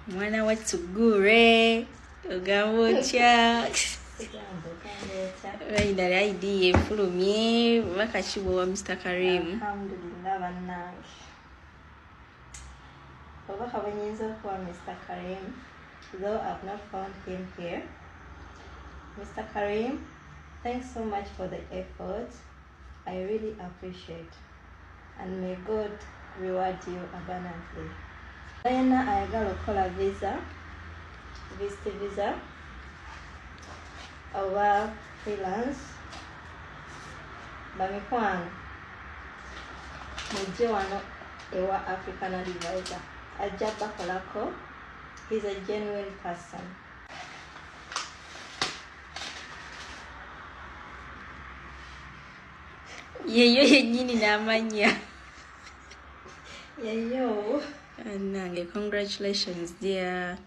Mwana wa Tugure ogamba otya Raina ID efulumye bakachibwa wa Mr. Karim. Alhamdulillah bannange. Obaka bwenyiza okuwa Mr. Karim, though I've not found him here. Mr. Karim, thanks so much for the effort. I really appreciate, and may God reward you abundantly. Then I got a visit visa over freelance. Bamikwano mujje wano ewa African Advisor ajja bakolako. He's a genuine person. Yeyo yennyini n'amanya. Yeyo. Nange, congratulations dear.